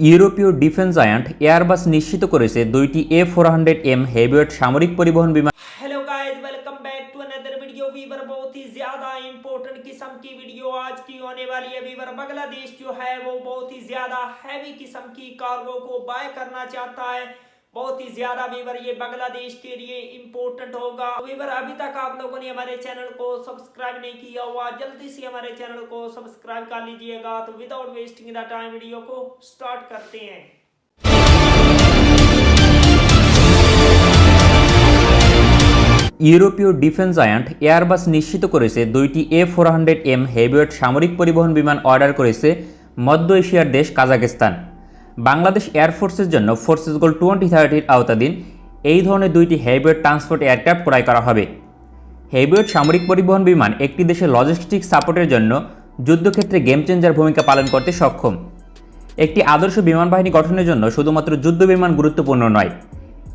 ইউরোপীয় defence giant Airbus নিশ্চিত করেছে দুইটি A400M হেভিওয়েট সামরিক পরিবহন বিমান। Hello guys, welcome back to another video viewer. बहुत ही ज्यादा इंपॉर्टेंट किस्म की वीडियो आज की होने वाली है वीवर। बांग्लादेश जो है वो बहुत ही ज्यादा हैवी किस्म की कार्गो को बाय करना चाहता है। बहुत ही ज्यादा वीवर ये बांग्लादेश के लिए इंपॉर्टेंट होगा। वीवर अभी तक आप लोगों ने हमारे चैनल को सब्सक्राइब नहीं किया हुआ, जल्दी से हमारे चैनल को सब्सक्राइब कर लीजिएगा। तो without wasting the time video को स्टार्ट करते हैं। ইউরোপীয় ডিফেন্স জায়ান্ট এয়ারবাস নিশ্চিত করেছে দুইটি A400M হেভিওয়েট সামরিক পরিবহন বিমান অর্ডার করেছে মধ্য এশিয়ার দেশ কাজাখস্তান। বাংলাদেশ এয়ারফোর্সের জন্য ফোর্সেস গোল 2030-র আওতাধীন এই ধরনের দুইটি হেভিওয়েট ট্রান্সপোর্ট এয়ারক্রাফট ক্রয় করা হবে। হেভিওয়েট সামরিক পরিবহন বিমান একটি দেশের লজিস্টিক সাপোর্টের জন্য যুদ্ধক্ষেত্রে গেম চেঞ্জার ভূমিকা পালন করতে সক্ষম। একটি আদর্শ বিমান বাহিনী গঠনের জন্য শুধুমাত্র যুদ্ধ বিমান গুরুত্বপূর্ণ নয়,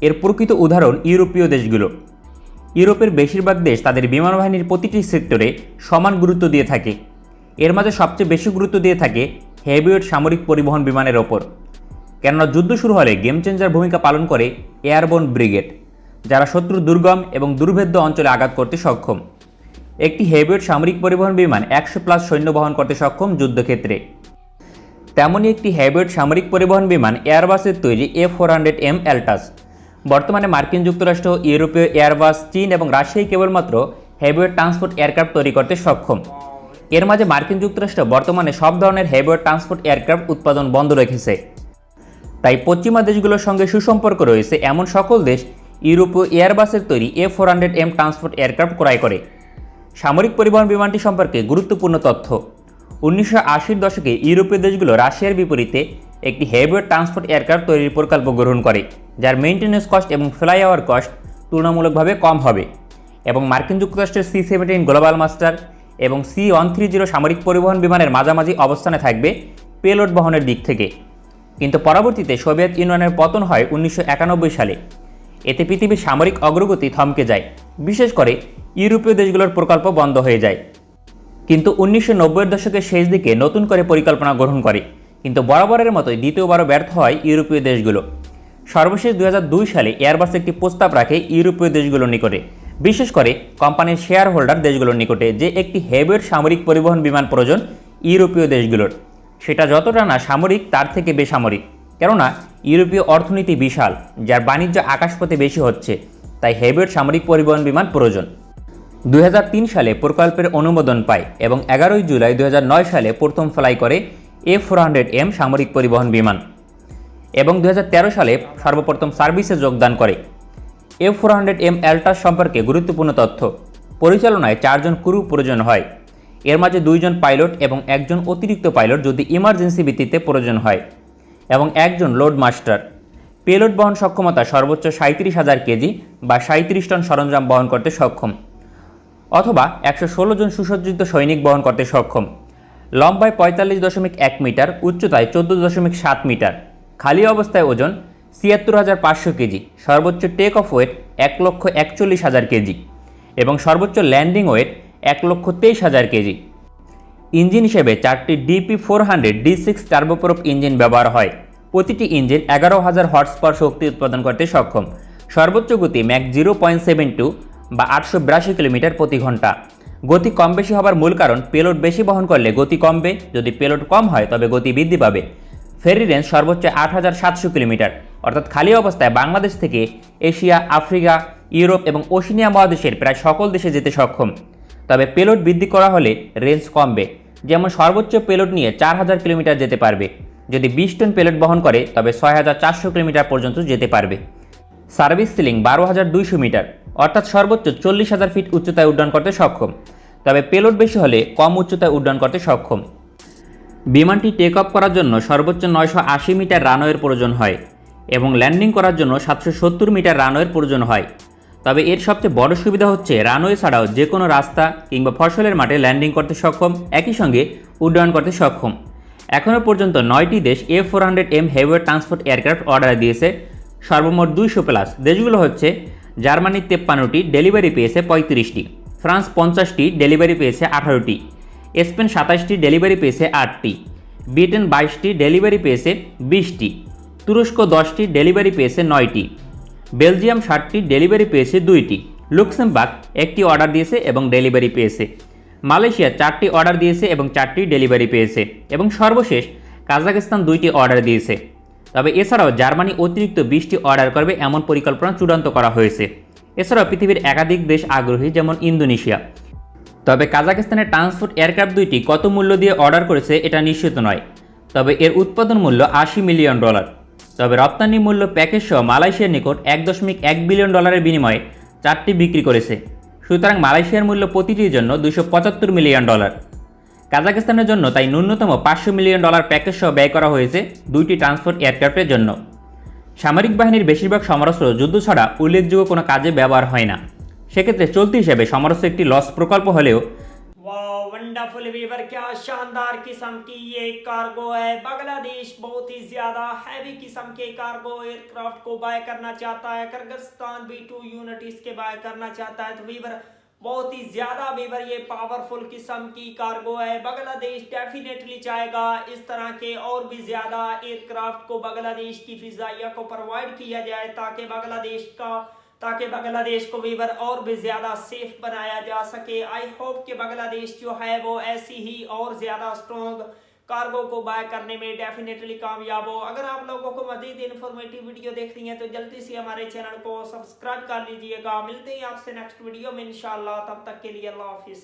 এর প্রকৃত উদাহরণ ইউরোপীয় দেশগুলো। ইউরোপের বেশিরভাগ দেশ তাদের বিমান বাহিনীর প্রতিটি সেক্টরে সমান গুরুত্ব দিয়ে থাকে। এর মাঝে সবচেয়ে বেশি গুরুত্ব দিয়ে থাকে হেভিওয়েট সামরিক পরিবহন বিমানের ওপর, কেননা যুদ্ধ শুরু হলে গেম চেঞ্জার ভূমিকা পালন করে এয়ারবোর্ন ব্রিগেড, যারা শত্রুর দুর্গম এবং দুর্ভেদ্য অঞ্চলে আঘাত করতে সক্ষম। একটি হেভিওয়েট সামরিক পরিবহন বিমান 100+ সৈন্য বহন করতে সক্ষম যুদ্ধক্ষেত্রে। তেমনই একটি হেভিওয়েট সামরিক পরিবহন বিমান এয়ারবাসের তৈরি A400M অ্যালটাস। বর্তমানে মার্কিন যুক্তরাষ্ট্র, ইউরোপীয় এয়ারবাস, চীন এবং রাশিয়াই কেবলমাত্র হেভিওয়েট ট্রান্সপোর্ট এয়ারক্রাফট তৈরি করতে সক্ষম। এর মাঝে মার্কিন যুক্তরাষ্ট্র বর্তমানে সব ধরনের হেভিওয়েট ট্রান্সপোর্ট এয়ারক্রাফট উৎপাদন বন্ধ রেখেছে। তাই পশ্চিমা দেশগুলোর সঙ্গে সুসম্পর্ক রয়েছে এমন সকল দেশ ইউরোপীয় এয়ারবাসের তৈরি A400M ট্রান্সপোর্ট এয়ারক্রাফট ক্রয় করে। সামরিক পরিবহন বিমানটি সম্পর্কে গুরুত্বপূর্ণ তথ্য: 1980-র দশকে ইউরোপীয় দেশগুলো রাশিয়ার বিপরীতে একটি হেভিওয়েট ট্রান্সপোর্ট এয়ারক্রাফট তৈরির প্রকল্প গ্রহণ করে, যার মেইনটেন্যান্স কস্ট এবং ফ্লাই আওয়ার কস্ট তুলনামূলকভাবে কম হবে। এবং মার্কিন যুক্তরাষ্ট্রের C-17 গ্লোবাল মাস্টার এবং C-130 সামরিক পরিবহন বিমানের মাঝামাঝি অবস্থানে থাকবে পেলোড বহনের দিক থেকে। কিন্তু পরবর্তীতে সোভিয়েত ইউনিয়নের পতন হয় 1991 সালে। এতে পৃথিবীর সামরিক অগ্রগতি থমকে যায়, বিশেষ করে ইউরোপীয় দেশগুলোর প্রকল্প বন্ধ হয়ে যায়। কিন্তু 1990-এর দশকের শেষ দিকে নতুন করে পরিকল্পনা গ্রহণ করে, কিন্তু বরাবরের মতোই দ্বিতীয়বারও ব্যর্থ হয় ইউরোপীয় দেশগুলো। সর্বশেষ 2002 সালে এয়ারবাস একটি প্রস্তাব রাখে ইউরোপীয় দেশগুলোর নিকটে, বিশেষ করে কোম্পানির শেয়ার হোল্ডার দেশগুলোর নিকটে, যে একটি হেভিওয়েট সামরিক পরিবহন বিমান প্রয়োজন ইউরোপীয় দেশগুলোর। সেটা যতটা না সামরিক তার থেকে বেসামরিক, কেননা ইউরোপীয় অর্থনীতি বিশাল, যার বাণিজ্য আকাশপথে বেশি হচ্ছে, তাই হেভিওয়েট সামরিক পরিবহন বিমান প্রয়োজন। 2003 সালে প্রকল্পের অনুমোদন পায় এবং 11 জুলাই 2009 সালে প্রথম ফ্লাই করে A400M সামরিক পরিবহন বিমান এবং 2013 সালে সর্বপ্রথম সার্ভিসে যোগদান করে। A400M অ্যালটাস সম্পর্কে গুরুত্বপূর্ণ তথ্য: পরিচালনায় 4 জন ক্রু প্রয়োজন হয়, এর মাঝে 2 জন পাইলট এবং 1 জন অতিরিক্ত পাইলট যদি ইমার্জেন্সি ভিত্তিতে প্রয়োজন হয়, এবং 1 জন লোড মাস্টার। পেলোড বহন সক্ষমতা সর্বোচ্চ 37,000 কেজি বা 37 টন সরঞ্জাম বহন করতে সক্ষম, অথবা 116 জন সুসজ্জিত সৈনিক বহন করতে সক্ষম। লম্বায় 45.1 মিটার, উচ্চতায় 14.7 মিটার, খালি অবস্থায় ওজন 76,500 কেজি, সর্বোচ্চ টেক অফ ওয়েট 1,41,000 কেজি এবং সর্বোচ্চ ল্যান্ডিং ওয়েট 1,23,000 কেজি। ইঞ্জিন হিসেবে 4টি DP400 D6 টার্বোপ্রপ ইঞ্জিন ব্যবহার হয়। প্রতিটি ইঞ্জিন 11,000 হর্স পাওয়ার শক্তি উৎপাদন করতে সক্ষম। সর্বোচ্চ গতি ম্যাক 0.72 বা 882 কিলোমিটার প্রতি ঘন্টা। গতি কম বেশি হবার মূল কারণ পেলোড বেশি বহন করলে গতি কমবে, যদি পেলোড কম হয় তবে গতি বৃদ্ধি পাবে। ফেরি রেঞ্জ সর্বোচ্চ 8,700 কিলোমিটার, অর্থাৎ খালি অবস্থায় বাংলাদেশ থেকে এশিয়া, আফ্রিকা, ইউরোপ এবং ওশেনিয়া মহাদেশের প্রায় সকল দেশে যেতে সক্ষম। তবে পেলোড বৃদ্ধি করা হলে রেঞ্জ কমবে, যেমন সর্বোচ্চ পেলোড নিয়ে 4,000 কিলোমিটার যেতে পারবে। যদি 20 টন পেলোড বহন করে তবে 6,400 কিলোমিটার পর্যন্ত যেতে পারবে। সার্ভিস সিলিং 12,200 মিটার, অর্থাৎ সর্বোচ্চ 40,000 ফিট উচ্চতায় উড্ডয়ন করতে সক্ষম, তবে পেলোড বেশি হলে কম উচ্চতায় উড্ডয়ন করতে সক্ষম। বিমানটি টেক অফ করার জন্য সর্বোচ্চ 980 মিটার রানওয়ের প্রয়োজন হয় এবং ল্যান্ডিং করার জন্য 770 মিটার রানওয়ের প্রয়োজন হয়। তবে এর সবচেয়ে বড় সুবিধা হচ্ছে রানওয়ে ছাড়াও যে কোনো রাস্তা কিংবা ফসলের মাঠে ল্যান্ডিং করতে সক্ষম, একই সঙ্গে উড্ডয়ন করতে সক্ষম। এখনও পর্যন্ত 9টি দেশ A400M heavyweight transport aircraft order দিয়েছে। সর্বমোট 200+। দেশগুলো হচ্ছে: জার্মানি 53টি, ডেলিভারি পেয়েছে 35টি; ফ্রান্স 50টি, ডেলিভারি পেয়েছে 18টি; স্পেন 27টি, ডেলিভারি পেয়েছে 8টি; ব্রিটেন 22টি ডেলিভারি পেয়েছে 20টি, তুরস্ক 10টি ডেলিভারি পেয়েছে 9টি, বেলজিয়াম 60টি ডেলিভারি পেয়েছে 2টি, লুক্সেমবার্গ 1টি অর্ডার দিয়েছে এবং ডেলিভারি পেয়েছে, মালয়েশিয়া 4টি অর্ডার দিয়েছে এবং 4টি ডেলিভারি পেয়েছে এবং সর্বশেষ কাজাখস্তান 2টি অর্ডার দিয়েছে। তবে এছাড়াও জার্মানি অতিরিক্ত 20টি অর্ডার করবে এমন পরিকল্পনা চূড়ান্ত করা হয়েছে। এছাড়াও পৃথিবীর একাধিক দেশ আগ্রহী, যেমন ইন্দোনেশিয়া। তবে কাজাখস্তানের ট্রান্সপোর্ট এয়ারক্রাফট 2টি কত মূল্য দিয়ে অর্ডার করেছে এটা নিশ্চিত নয়, তবে এর উৎপাদন মূল্য $80 মিলিয়ন। তবে রপ্তানি মূল্য প্যাকেজ সহ মালয়েশিয়ার নিকট $1.1 বিলিয়ন বিনিময়ে 4টি বিক্রি করেছে। সুতরাং মালয়েশিয়ার মূল্য প্রতিটির জন্য $275 মিলিয়ন। কাজাখস্তানের জন্য তাই ন্যূনতম $500 মিলিয়ন প্যাকেজ সহ ব্যয় করা হয়েছে 2টি ট্রান্সপোর্ট এয়ারক্রাফটের জন্য। সামরিক বাহিনীর বেশিরভাগ সমরাস্ত্র যুদ্ধ ছাড়া উল্লেখযোগ্য কোনো কাজে ব্যবহার হয় না। সেক্ষেত্রে চলতি হিসেবে সমরাস্ত্র একটি লস প্রকল্প হলেও वाह वंडरफुल वीवर, क्या शानदार किस्म की ये कार्गो है। बांग्लादेश बहुत ही ज्यादा हैवी किस्म के कार्गो एयरक्राफ्ट को बाय करना चाहता है। किर्गिस्तान B2 यूनिट इसके बाय करना चाहता है। तो वीवर बहुत ही ज्यादा वीवर ये पावरफुल किस्म की कार्गो है। बांग्लादेश डेफिनेटली चाहेगा इस तरह के और भी ज्यादा एयरक्राफ्ट को बांग्लादेश की फिजाइया को प्रोवाइड किया जाए ताकि बांग्लादेश को वीवर और भी ज्यादा सेफ बनाया जा सके। आई होप कि बांग्लादेश जो है वो ऐसी ही और ज्यादा स्ट्रॉन्ग कार्गो को बाय करने में डेफिनेटली कामयाब हो। अगर आप लोगों को मजीद इन्फॉर्मेटिव वीडियो देखनी है तो जल्दी से हमारे चैनल को सब्सक्राइब कर लीजिएगा। मिलते हैं आपसे नेक्स्ट वीडियो में इंशाल्लाह, तब तक के लिए अल्लाह हाफिज।